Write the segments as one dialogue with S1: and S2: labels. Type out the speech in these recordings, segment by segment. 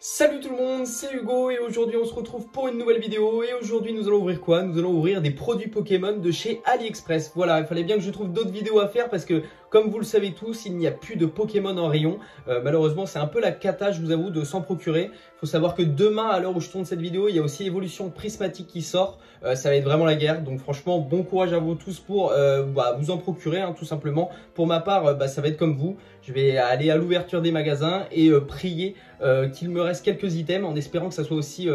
S1: Salut tout le monde, c'est Hugo et aujourd'hui on se retrouve pour une nouvelle vidéo et aujourd'hui nous allons ouvrir quoi? Nous allons ouvrir des produits Pokémon de chez AliExpress. Voilà, il fallait bien que je trouve d'autres vidéos à faire parce que comme vous le savez tous, il n'y a plus de Pokémon en rayon. Malheureusement c'est un peu la cata, je vous avoue, de s'en procurer. Il faut savoir que demain, à l'heure où je tourne cette vidéo, il y a aussi Evolution Prismatique qui sort. Ça va être vraiment la guerre, donc franchement bon courage à vous tous pour vous en procurer tout simplement. Pour ma part, ça va être comme vous. Je vais aller à l'ouverture des magasins et prier qu'il me reste quelques items en espérant que ça soit aussi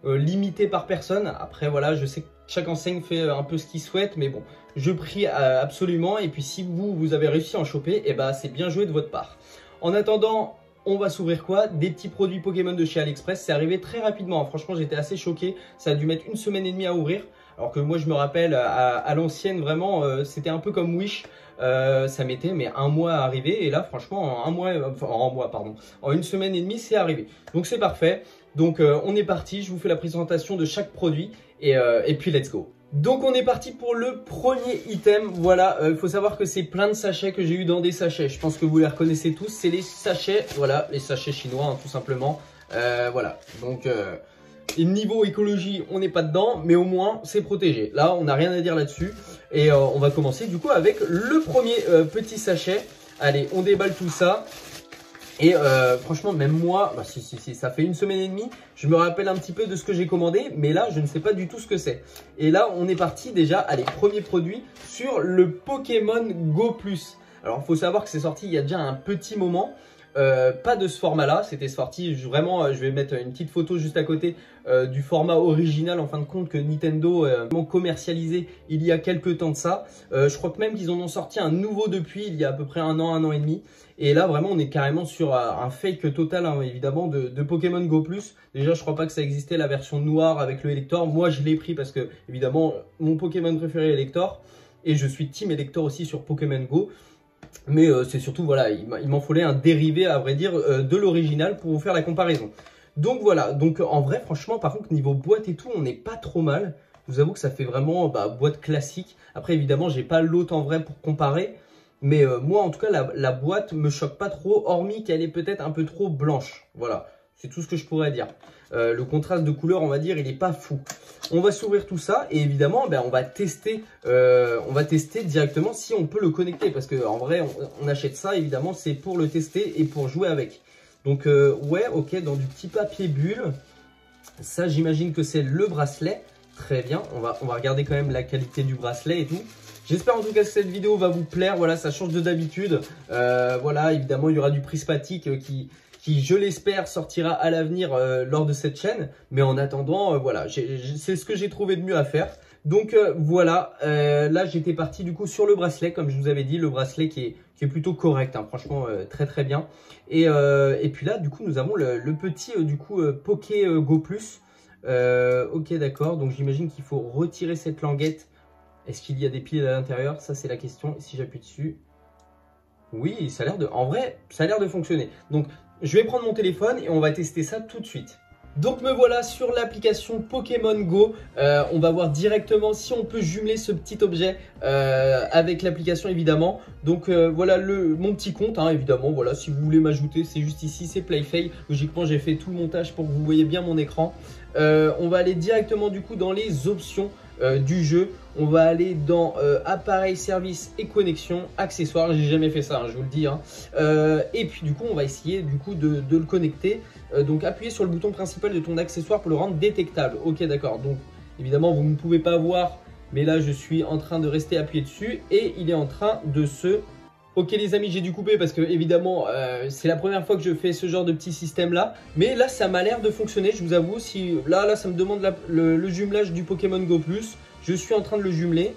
S1: limité par personne. Après voilà, je sais que chaque enseigne fait un peu ce qu'il souhaite, mais bon, je prie absolument. Et puis si vous avez réussi à en choper, et c'est bien joué de votre part. En attendant, on va s'ouvrir quoi? Des petits produits Pokémon de chez AliExpress. C'est arrivé très rapidement, Franchement j'étais assez choqué. Ça a dû mettre 1 semaine et demie à ouvrir. Alors que moi je me rappelle à l'ancienne vraiment c'était un peu comme Wish. Ça mettait mais un mois à arriver et là franchement en 1 semaine et demie c'est arrivé. Donc c'est parfait. Donc on est parti, je vous fais la présentation de chaque produit et puis let's go. Donc on est parti pour le premier item. Voilà, il faut savoir que c'est plein de sachets que j'ai eu dans des sachets. Je pense que vous les reconnaissez tous, c'est les sachets, voilà, les sachets chinois tout simplement. Voilà, donc et niveau écologie, on n'est pas dedans, mais au moins c'est protégé. Là, on n'a rien à dire là-dessus. Et on va commencer du coup avec le premier petit sachet. Allez, on déballe tout ça. Et franchement, même moi, si, ça fait 1 semaine et demie, je me rappelle un petit peu de ce que j'ai commandé, mais là, je ne sais pas du tout ce que c'est. Et là, on est parti déjà, allez, premier produit sur le Pokémon Go+. Alors, il faut savoir que c'est sorti il y a déjà un petit moment. Pas de ce format là, c'était sorti vraiment, je vais mettre une petite photo juste à côté du format original en fin de compte que Nintendo a commercialisé il y a quelques temps de ça. Je crois que même qu'ils en ont sorti un nouveau depuis il y a à peu près un an et demi. Et là vraiment on est carrément sur un fake total évidemment de Pokémon Go+. Déjà je crois pas que ça existait la version noire avec le Elector. Moi je l'ai pris parce que évidemment mon Pokémon préféré est Elector. Et je suis team Elector aussi sur Pokémon Go. Mais c'est surtout, voilà, il m'en fallait un dérivé, à vrai dire, de l'original pour vous faire la comparaison. Donc voilà, donc en vrai, franchement, par contre, niveau boîte et tout, on n'est pas trop mal. Je vous avoue que ça fait vraiment boîte classique. Après, évidemment, j'ai pas l'autre en vrai pour comparer. Mais moi, en tout cas, la boîte me choque pas trop, hormis qu'elle est peut-être un peu trop blanche. Voilà, c'est tout ce que je pourrais dire. Le contraste de couleur, on va dire, il n'est pas fou. On va s'ouvrir tout ça et évidemment, on va tester directement si on peut le connecter. Parce qu'en vrai, on achète ça, évidemment, c'est pour le tester et pour jouer avec. Donc, ouais, ok, dans du petit papier bulle. Ça, j'imagine que c'est le bracelet. Très bien, on va regarder quand même la qualité du bracelet et tout. J'espère en tout cas que cette vidéo va vous plaire. Voilà, ça change de d'habitude. Voilà, évidemment, il y aura du prismatique qui je l'espère, sortira à l'avenir lors de cette chaîne. Mais en attendant, voilà, c'est ce que j'ai trouvé de mieux à faire. Donc voilà, là j'étais parti du coup sur le bracelet, comme je vous avais dit, le bracelet qui est plutôt correct, franchement très très bien. Et puis là, du coup, nous avons le petit Poké Go+. Ok, d'accord, donc j'imagine qu'il faut retirer cette languette. Est-ce qu'il y a des piles à l'intérieur? Ça, c'est la question. Et si j'appuie dessus? Oui, ça a l'air en vrai, ça a l'air de fonctionner. Donc, je vais prendre mon téléphone et on va tester ça tout de suite. Donc me voilà sur l'application Pokémon Go. On va voir directement si on peut jumeler ce petit objet avec l'application évidemment. Donc voilà mon petit compte évidemment. Voilà, si vous voulez m'ajouter, c'est juste ici, c'est PlayFay. Logiquement j'ai fait tout le montage pour que vous voyez bien mon écran. On va aller directement du coup dans les options du jeu. On va aller dans appareil, service et connexion, accessoires. J'ai jamais fait ça, je vous le dis. Et puis du coup, on va essayer du coup de le connecter. Donc appuyez sur le bouton principal de ton accessoire pour le rendre détectable. Ok, d'accord. Donc évidemment, vous ne pouvez pas voir, mais là, je suis en train de rester appuyé dessus et il est en train de se... Ok les amis, j'ai dû couper parce que évidemment c'est la première fois que je fais ce genre de petit système là. Mais là ça m'a l'air de fonctionner, je vous avoue. Si là ça me demande le jumelage du Pokémon Go+. Je suis en train de le jumeler.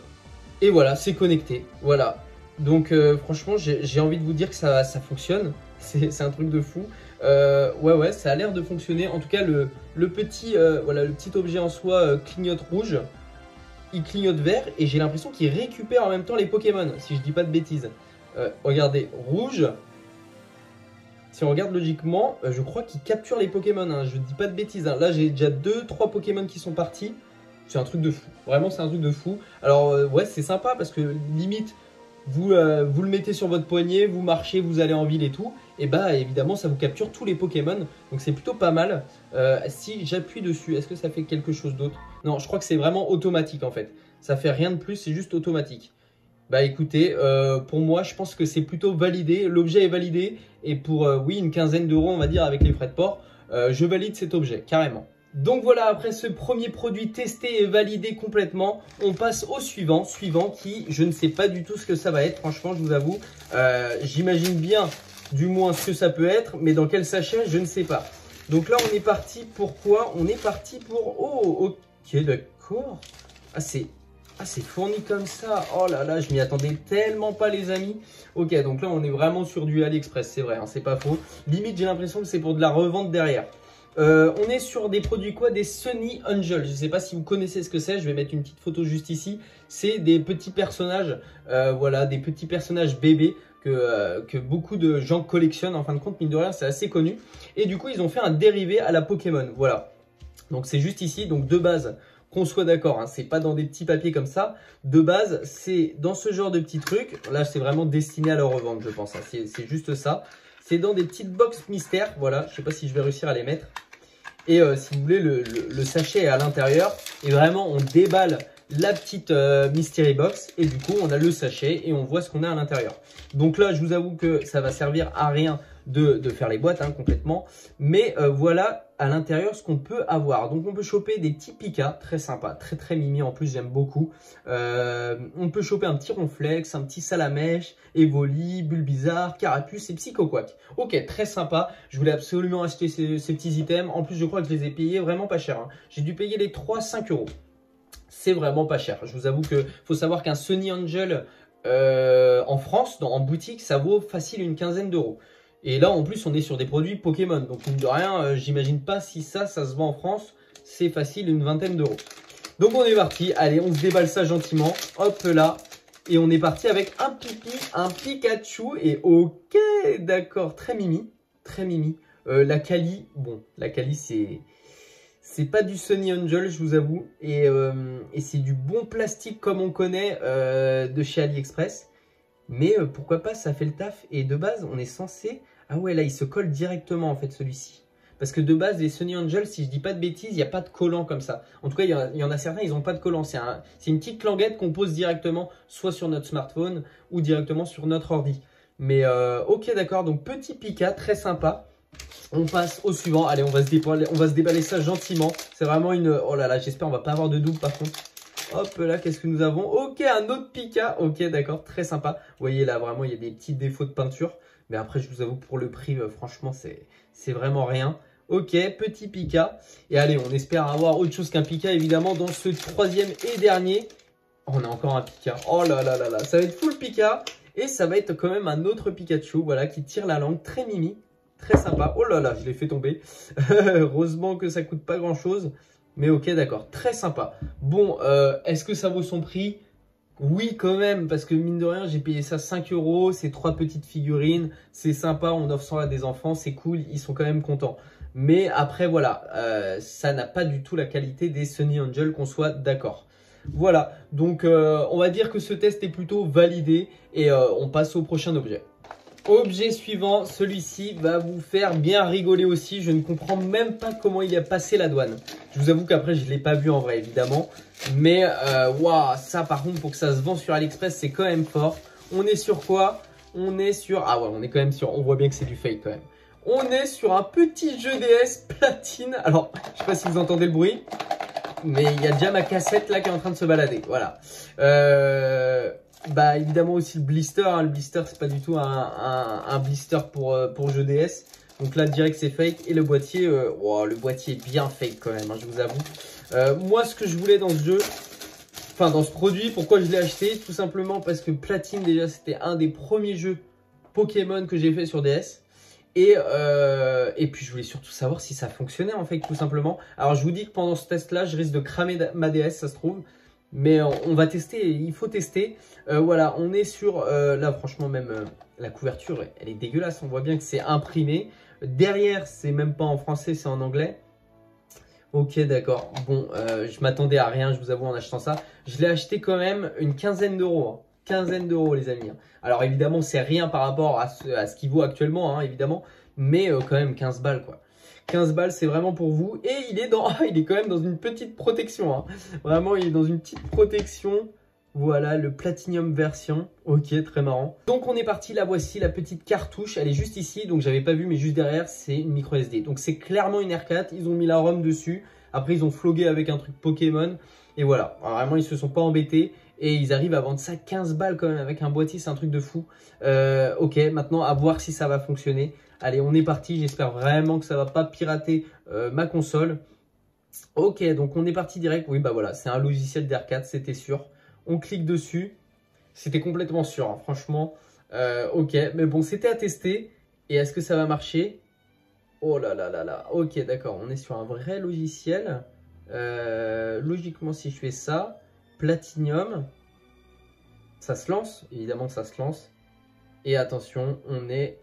S1: Et voilà, c'est connecté. Voilà. Donc franchement j'ai envie de vous dire que ça fonctionne. C'est un truc de fou. Ouais, ça a l'air de fonctionner. En tout cas le petit objet en soi clignote rouge. Il clignote vert et j'ai l'impression qu'il récupère en même temps les Pokémon, si je dis pas de bêtises. Regardez, rouge. Si on regarde logiquement, je crois qu'il capture les Pokémon. Je dis pas de bêtises. Là, j'ai déjà 2-3 Pokémon qui sont partis. C'est un truc de fou. Vraiment, c'est un truc de fou. Alors, ouais, c'est sympa parce que limite, vous le mettez sur votre poignet, vous marchez, vous allez en ville et tout, et bah évidemment ça vous capture tous les Pokémon, donc c'est plutôt pas mal. Si j'appuie dessus, est-ce que ça fait quelque chose d'autre? Non, je crois que c'est vraiment automatique en fait, ça fait rien de plus, c'est juste automatique. Bah écoutez, pour moi je pense que c'est plutôt validé, l'objet est validé, et pour oui une quinzaine d'euros on va dire avec les frais de port, je valide cet objet, carrément. Donc voilà, après ce premier produit testé et validé complètement, on passe au suivant qui, je ne sais pas du tout ce que ça va être, franchement, je vous avoue. J'imagine bien, du moins, ce que ça peut être, mais dans quel sachet, je ne sais pas. Donc là, on est parti pour quoi? On est parti pour... Oh, ok, d'accord. Ah, c'est fourni comme ça. Oh là là, je m'y attendais tellement pas, les amis. Ok, donc là, on est vraiment sur du AliExpress, c'est vrai, hein, c'est pas faux. Limite, j'ai l'impression que c'est pour de la revente derrière. On est sur des produits quoi? Des Sunny Angel. Je ne sais pas si vous connaissez ce que c'est. Je vais mettre une petite photo juste ici. C'est des petits personnages, voilà, des petits personnages bébés que beaucoup de gens collectionnent. En fin de compte, mine de rien, c'est assez connu. Et du coup, ils ont fait un dérivé à la Pokémon. Voilà. Donc c'est juste ici. Donc de base, qu'on soit d'accord, hein, c'est pas dans des petits papiers comme ça. De base, c'est dans ce genre de petits trucs. Là, c'est vraiment destiné à la revente, je pense. Hein. C'est juste ça. C'est dans des petites box mystères. Voilà, je sais pas si je vais réussir à les mettre. Et si vous voulez, le sachet est à l'intérieur. Et vraiment, on déballe la petite mystery box. Et du coup, on a le sachet et on voit ce qu'on a à l'intérieur. Donc là, je vous avoue que ça va servir à rien de faire les boîtes, hein, complètement. Mais voilà à l'intérieur ce qu'on peut avoir. Donc on peut choper des petits Pika, très sympa, très mimi en plus, j'aime beaucoup. On peut choper un petit Ronflex, un petit Salamèche, Evoli, Bulbizarre, Carapuce et Psychoquack. Ok, très sympa. Je voulais absolument acheter ces petits items. En plus, je crois que je les ai payés vraiment pas cher. Hein. J'ai dû payer les 3, 5 euros. C'est vraiment pas cher. Je vous avoue que faut savoir qu'un Sunny Angel en France, en boutique, ça vaut facile une quinzaine d'euros. Et là, en plus, on est sur des produits Pokémon. Donc, mine de rien, j'imagine pas si ça se vend en France. C'est facile, une vingtaine d'euros. Donc, on est parti. Allez, on se déballe ça gentiment. Hop là. Et on est parti avec un Pipi, un Pikachu. Et ok, d'accord. Très mimi. Très mimi. La Kali, bon, la Kali, c'est pas du Sunny Angel, je vous avoue. Et c'est du bon plastique comme on connaît de chez AliExpress. Mais pourquoi pas, ça fait le taf. Et de base, on est censé... Ah ouais, là, il se colle directement, en fait, celui-ci. Parce que de base, les Sunny Angel, si je dis pas de bêtises, il n'y a pas de collant comme ça. En tout cas, il y en a certains, ils n'ont pas de collant. C'est une petite languette qu'on pose directement, soit sur notre smartphone, ou directement sur notre ordi. Mais ok, d'accord. Donc, petit Pika, très sympa. On passe au suivant. Allez, on va se déballer ça gentiment. C'est vraiment une... Oh là là, j'espère on va pas avoir de double, par contre. Hop là, qu'est-ce que nous avons? Ok, un autre Pika. Ok, d'accord, très sympa. Vous voyez là, vraiment, il y a des petits défauts de peinture. Mais après, je vous avoue, pour le prix, franchement, c'est vraiment rien. Ok, petit Pika. Et allez, on espère avoir autre chose qu'un Pika, évidemment, dans ce troisième et dernier. On a encore un Pika. Oh là là là là, ça va être full Pika. Et ça va être quand même un autre Pikachu, voilà, qui tire la langue, très mimi. Très sympa. Oh là là, je l'ai fait tomber. Heureusement que ça coûte pas grand-chose. Mais ok, d'accord, très sympa. Bon, est-ce que ça vaut son prix? Oui, quand même, parce que mine de rien, j'ai payé ça 5 euros. C'est 3 petites figurines. C'est sympa, on offre ça à des enfants, c'est cool, ils sont quand même contents. Mais après, voilà, ça n'a pas du tout la qualité des Sunny Angel, qu'on soit d'accord. Voilà, donc on va dire que ce test est plutôt validé et on passe au prochain objet. Objet suivant, celui-ci va vous faire bien rigoler aussi. Je ne comprends même pas comment il a passé la douane. Je vous avoue qu'après, je ne l'ai pas vu en vrai, évidemment. Mais, waouh, ça par contre, pour que ça se vend sur AliExpress, c'est quand même fort. On est sur quoi? On est sur... Ah ouais, on est quand même sur... On voit bien que c'est du fake quand même. On est sur un petit jeu DS platine. Alors, je ne sais pas si vous entendez le bruit. Mais il y a déjà ma cassette là qui est en train de se balader. Voilà. Bah évidemment aussi le blister, hein. Le blister c'est pas du tout un blister pour jeu DS. Donc là direct c'est fake. Et le boîtier, wow, le boîtier est bien fake quand même, hein, je vous avoue. Moi ce que je voulais dans ce jeu, enfin dans ce produit, pourquoi je l'ai acheté? Tout simplement parce que Platine déjà c'était un des premiers jeux Pokémon que j'ai fait sur DS. Et puis je voulais surtout savoir si ça fonctionnait en fait tout simplement. Alors je vous dis que pendant ce test là je risque de cramer ma DS ça se trouve. Mais on va tester, il faut tester. Voilà, on est sur, là franchement même la couverture, elle est dégueulasse. On voit bien que c'est imprimé. Derrière, c'est même pas en français, c'est en anglais. Ok, d'accord. Bon, je m'attendais à rien, je vous avoue, en achetant ça. Je l'ai acheté quand même une quinzaine d'euros. Hein. quinzaine d'euros les amis. Alors évidemment c'est rien par rapport à ce qu'il vaut actuellement, hein, évidemment. Mais quand même 15 balles quoi. 15 balles c'est vraiment pour vous. Et il est quand même dans une petite protection. Hein. Vraiment il est dans une petite protection. Voilà le Platinum version. Ok, très marrant. Donc on est parti, la voici, la petite cartouche. Elle est juste ici, donc j'avais pas vu, mais juste derrière, c'est une micro SD. Donc c'est clairement une R4. Ils ont mis la ROM dessus. Après, ils ont flogué avec un truc Pokémon. Et voilà, alors, vraiment, ils se sont pas embêtés. Et ils arrivent à vendre ça 15 balles quand même avec un boîtier, c'est un truc de fou. Ok, maintenant à voir si ça va fonctionner. Allez, on est parti. J'espère vraiment que ça va pas pirater ma console. Ok, donc on est parti direct. Oui, bah voilà, c'est un logiciel d'R4, c'était sûr. On clique dessus. C'était complètement sûr, hein, franchement. Ok, mais bon, c'était à tester. Et est-ce que ça va marcher? Oh là là là là. Ok, d'accord, on est sur un vrai logiciel. Logiquement, si je fais ça, Platinum, ça se lance. Évidemment que ça se lance. Et attention, on est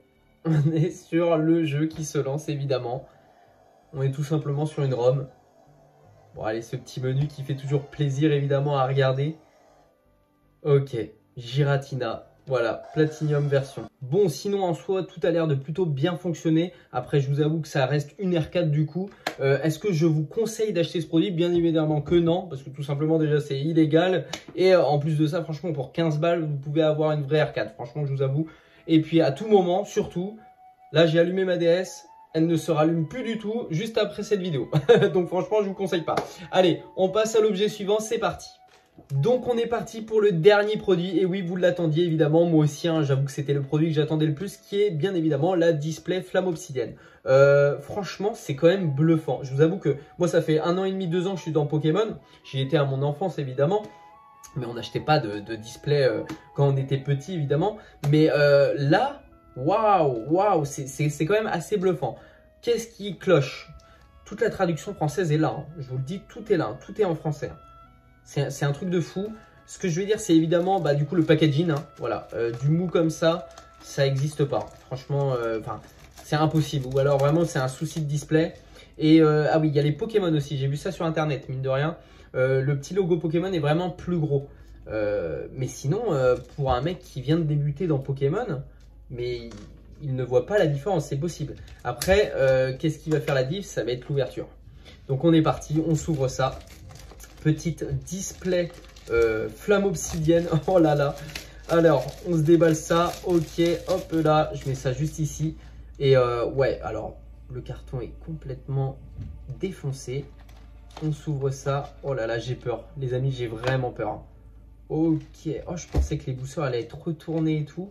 S1: sur le jeu qui se lance, évidemment. On est tout simplement sur une ROM. Bon, allez, ce petit menu qui fait toujours plaisir, évidemment, à regarder. Ok, Giratina, voilà, Platinum version. Bon, sinon en soi, tout a l'air de plutôt bien fonctionner. Après, je vous avoue que ça reste une R4 du coup. Est-ce que je vous conseille d'acheter ce produit? Bien évidemment que non, parce que tout simplement déjà c'est illégal. Et en plus de ça, franchement, pour 15 balles, vous pouvez avoir une vraie R4, franchement, je vous avoue. Et puis à tout moment, surtout, là j'ai allumé ma DS. Elle ne se rallume plus du tout juste après cette vidéo. Donc franchement, je vous conseille pas. Allez, on passe à l'objet suivant, c'est parti. Donc on est parti pour le dernier produit. Et oui, vous l'attendiez évidemment, moi aussi, hein, j'avoue que c'était le produit que j'attendais le plus, qui est bien évidemment la Display Flamme Obsidienne. Franchement, c'est quand même bluffant. Je vous avoue que moi, ça fait 1 an et demi, 2 ans que je suis dans Pokémon. J'y étais à mon enfance évidemment. Mais on n'achetait pas de display quand on était petit évidemment. Mais là, waouh, c'est quand même assez bluffant. Qu'est-ce qui cloche? Toute la traduction française est là. Hein. Je vous le dis, tout est là. Hein. Tout est en français. Hein. C'est un truc de fou. Ce que je vais dire, c'est évidemment bah, du coup le packaging. Hein. Voilà, du mou comme ça n'existe pas. Franchement, c'est impossible. Ou alors vraiment, c'est un souci de display. Et ah oui, il y a les Pokémon aussi. J'ai vu ça sur internet, mine de rien. Le petit logo Pokémon est vraiment plus gros. Mais sinon, pour un mec qui vient de débuter dans Pokémon, mais il ne voit pas la différence, c'est possible. Après, qu'est-ce qui va faire la diff? Ça va être l'ouverture. Donc on est parti, on s'ouvre ça. Petite display flamme obsidienne. Oh là là. Alors, on se déballe ça. Ok, hop là, je mets ça juste ici. Et ouais, alors, le carton est complètement défoncé. On s'ouvre ça. Oh là là, j'ai peur. Les amis, j'ai vraiment peur. Ok. Oh, je pensais que les boussons allaient être retournées et tout.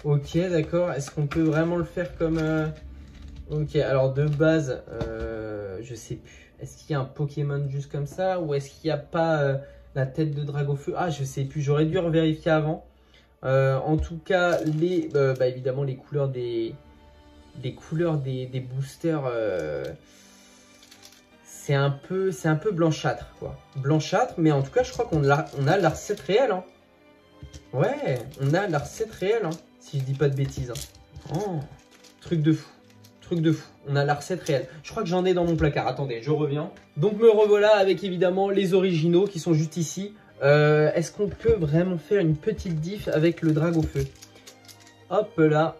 S1: Ok, d'accord. Est-ce qu'on peut vraiment le faire comme... Ok, alors de base, je sais plus. Est-ce qu'il y a un Pokémon juste comme ça? Ou est-ce qu'il n'y a pas la tête de Dragofeu? Ah, je sais plus. J'aurais dû vérifier avant. En tout cas, bah, évidemment, les couleurs des boosters... c'est un peu blanchâtre, quoi. Blanchâtre, mais en tout cas, je crois qu'on a la recette réelle. Hein. Ouais, on a la recette réelle, hein, si je dis pas de bêtises. Hein. Oh, truc de fou. Truc de fou. On a la recette réelle. Je crois que j'en ai dans mon placard. Attendez, je reviens. Donc me revoilà avec évidemment les originaux qui sont juste ici. Est-ce qu'on peut vraiment faire une petite diff avec le Dragofeu? Hop là.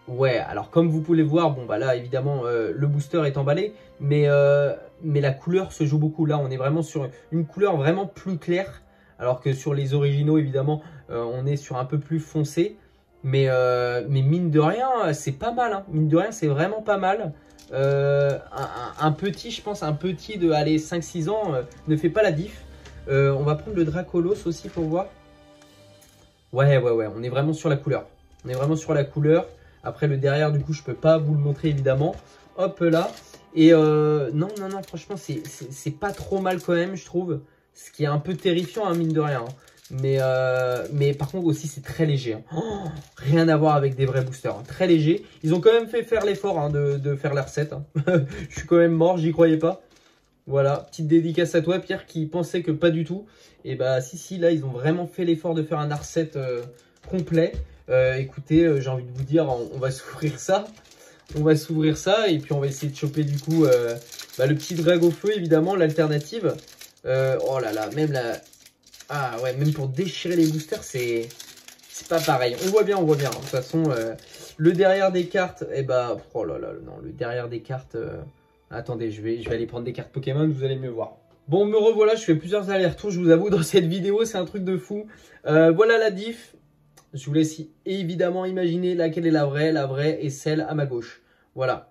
S1: Ouais, alors comme vous pouvez le voir, bon bah là évidemment le booster est emballé, mais la couleur se joue beaucoup. Là on est vraiment sur une couleur vraiment plus claire, alors que sur les originaux évidemment on est sur un peu plus foncé. Mais mine de rien, c'est pas mal. Hein. Mine de rien, c'est vraiment pas mal. Un petit, je pense, un petit de 5-6 ans ne fait pas la diff. On va prendre le Dracolos aussi pour voir. Ouais, on est vraiment sur la couleur. On est vraiment sur la couleur. Après, le derrière, du coup, je peux pas vous le montrer, évidemment. Hop là. Et non, franchement, c'est pas trop mal quand même, je trouve. Ce qui est un peu terrifiant, hein, mine de rien. Hein. Mais par contre aussi c'est très léger. Hein. Oh, rien à voir avec des vrais boosters. Hein. Très léger. Ils ont quand même fait faire l'effort hein, de faire la recette. Hein. Je suis quand même mort, j'y croyais pas. Voilà, petite dédicace à toi Pierre qui pensait que pas du tout. Et bah si, là ils ont vraiment fait l'effort de faire un recette complet. Écoutez, j'ai envie de vous dire, on va s'ouvrir ça. On va s'ouvrir ça et puis on va essayer de choper du coup le petit Dragofeu évidemment, l'alternative. Oh là là, même la... Ah ouais, même pour déchirer les boosters, c'est c'est pas pareil. On voit bien, on voit bien. De toute façon, le derrière des cartes, eh bah, oh là là, non, le derrière des cartes. Attendez, je vais aller prendre des cartes Pokémon, vous allez mieux voir. Bon, me revoilà, je fais plusieurs allers-retours, je vous avoue, dans cette vidéo, c'est un truc de fou. Voilà la diff. Je vous laisse évidemment imaginer laquelle est la vraie est celle à ma gauche. Voilà.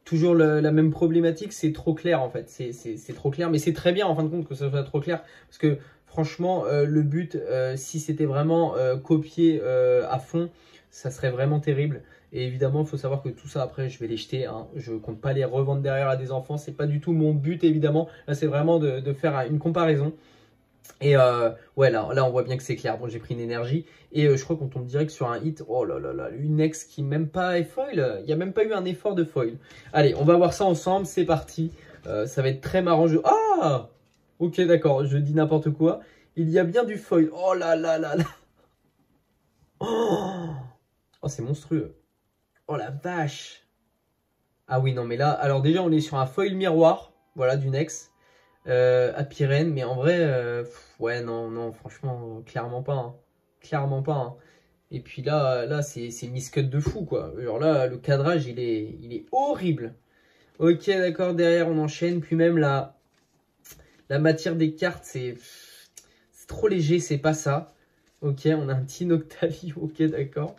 S1: Toujours la même problématique, c'est trop clair en fait. C'est trop clair, mais c'est très bien en fin de compte que ça soit trop clair. Parce que franchement, le but, si c'était vraiment copié à fond, ça serait vraiment terrible. Et évidemment, il faut savoir que tout ça, après, je vais les jeter. Hein. Je ne compte pas les revendre derrière à des enfants. C'est pas du tout mon but, évidemment. Là, c'est vraiment de faire une comparaison. Et ouais, là, on voit bien que c'est clair. Bon, j'ai pris une énergie. Et je crois qu'on tombe direct sur un hit. Oh là là là, une ex qui même pas est foil. Il n'y a même pas eu un effort de foil. Allez, on va voir ça ensemble. C'est parti. Ça va être très marrant. Ah! Ok, d'accord. Je dis n'importe quoi. Il y a bien du foil. Oh là là là là. Oh, c'est monstrueux. Oh la vache. Ah oui, non, mais là, alors déjà, on est sur un foil miroir. Voilà, d'une ex. À Pyrène, mais en vrai, ouais, non, franchement, clairement pas. Hein. Clairement pas. Hein. Et puis là c'est miscut de fou, quoi. Genre là, le cadrage, il est horrible. Ok, d'accord, derrière, on enchaîne. Puis même la matière des cartes, c'est trop léger, c'est pas ça. Ok, on a un petit Noctali, ok, d'accord.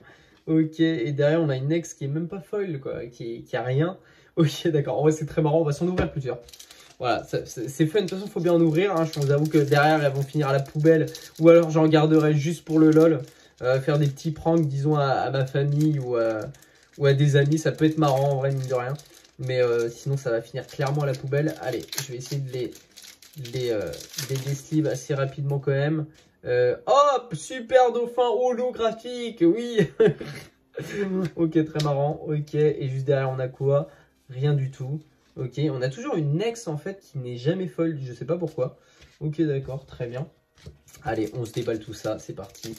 S1: Ok, et derrière, on a une ex qui est même pas foil, quoi, qui a rien. Ok, d'accord, en vrai, c'est très marrant, on va s'en ouvrir plusieurs. Voilà, c'est fun, de toute façon, il faut bien en ouvrir. Hein. Je vous avoue que derrière, elles vont finir à la poubelle. Ou alors, j'en garderai juste pour le lol. Faire des petits pranks, disons, à ma famille ou à des amis. Ça peut être marrant, en vrai, mine de rien. Mais sinon, ça va finir clairement à la poubelle. Allez, je vais essayer de les deslive assez rapidement quand même. Hop, super dauphin holographique, oui. Ok, très marrant. Ok, et juste derrière, on a quoi? Rien du tout. Ok, on a toujours une ex en fait qui n'est jamais folle, je sais pas pourquoi. Ok, d'accord, très bien. Allez, on se déballe tout ça, c'est parti.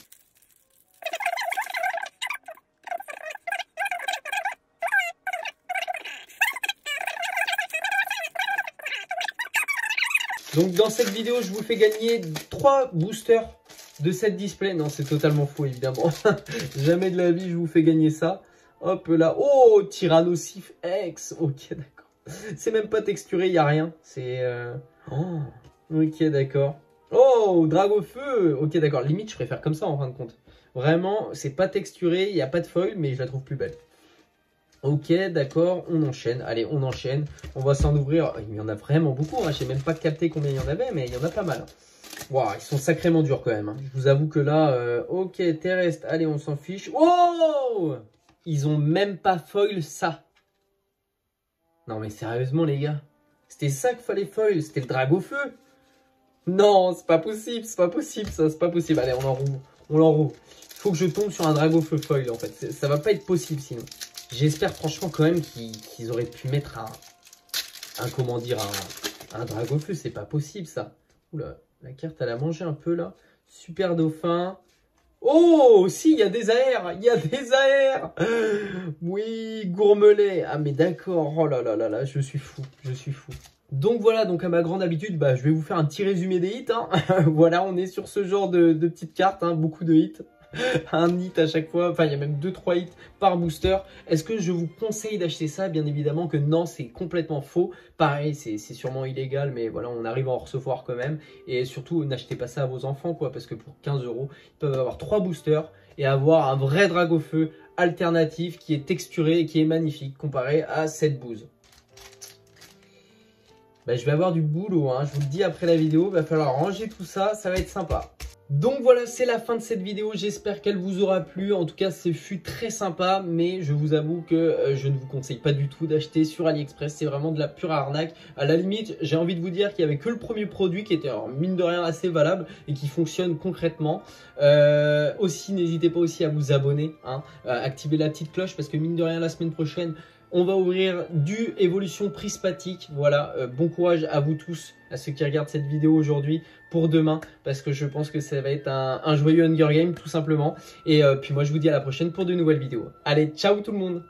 S1: Donc dans cette vidéo, je vous fais gagner 3 boosters de cette display. Non, c'est totalement faux évidemment. Jamais de la vie, je vous fais gagner ça. Hop là, oh, Tyrannosif X. Ok, d'accord. C'est même pas texturé, il n'y a rien. C'est... Oh, ok, d'accord. Oh, Dragofeu. Ok, d'accord. Limite, je préfère comme ça en fin de compte. Vraiment, c'est pas texturé, il n'y a pas de foil, mais je la trouve plus belle. Ok, d'accord, on enchaîne. Allez, on enchaîne. On va s'en ouvrir. Il y en a vraiment beaucoup. Hein. Je n'ai même pas capté combien il y en avait, mais il y en a pas mal. Waouh, ils sont sacrément durs quand même. Hein. Je vous avoue que là, ok, terrestre. Allez, on s'en fiche. Oh, ils ont même pas foil ça. Non mais sérieusement les gars, c'était ça qu'il fallait foil, c'était le Dragofeu. Non, c'est pas possible ça, c'est pas possible. Allez, on l'enroule. Il faut que je tombe sur un Dragofeu foil en fait, ça va pas être possible sinon. J'espère franchement quand même qu'ils auraient pu mettre comment dire, un Dragofeu, c'est pas possible ça. Oula, la carte elle a mangé un peu là. Super dauphin. Oh, si, il y a des AR, il y a des AR. Oui, Gourmelet. Ah, mais d'accord. Oh là là là là, je suis fou, je suis fou. Donc voilà, donc à ma grande habitude, bah, je vais vous faire un petit résumé des hits. Hein. Voilà, on est sur ce genre de petites cartes, hein, beaucoup de hits. Un hit à chaque fois, enfin il y a même 2-3 hits par booster. Est-ce que je vous conseille d'acheter ça? Bien évidemment que non, c'est complètement faux. Pareil, c'est sûrement illégal, mais voilà, on arrive à en recevoir quand même. Et surtout, n'achetez pas ça à vos enfants, quoi, parce que pour 15 €, ils peuvent avoir 3 boosters et avoir un vrai Dragofeu alternatif qui est texturé et qui est magnifique comparé à cette bouse. Bah, je vais avoir du boulot, hein. Je vous le dis après la vidéo, il va falloir ranger tout ça, ça va être sympa. Donc voilà, c'est la fin de cette vidéo, j'espère qu'elle vous aura plu. En tout cas, ce fut très sympa, mais je vous avoue que je ne vous conseille pas du tout d'acheter sur AliExpress. C'est vraiment de la pure arnaque. À la limite, j'ai envie de vous dire qu'il n'y avait que le premier produit qui était, alors, mine de rien, assez valable et qui fonctionne concrètement. Aussi, n'hésitez pas aussi à vous abonner, hein, activer la petite cloche parce que mine de rien, la semaine prochaine, on va ouvrir du Evolution Prismatique. Voilà, bon courage à vous tous, à ceux qui regardent cette vidéo aujourd'hui pour demain, parce que je pense que ça va être un joyeux Hunger Game tout simplement. Et puis moi je vous dis à la prochaine pour de nouvelles vidéos. Allez, ciao tout le monde!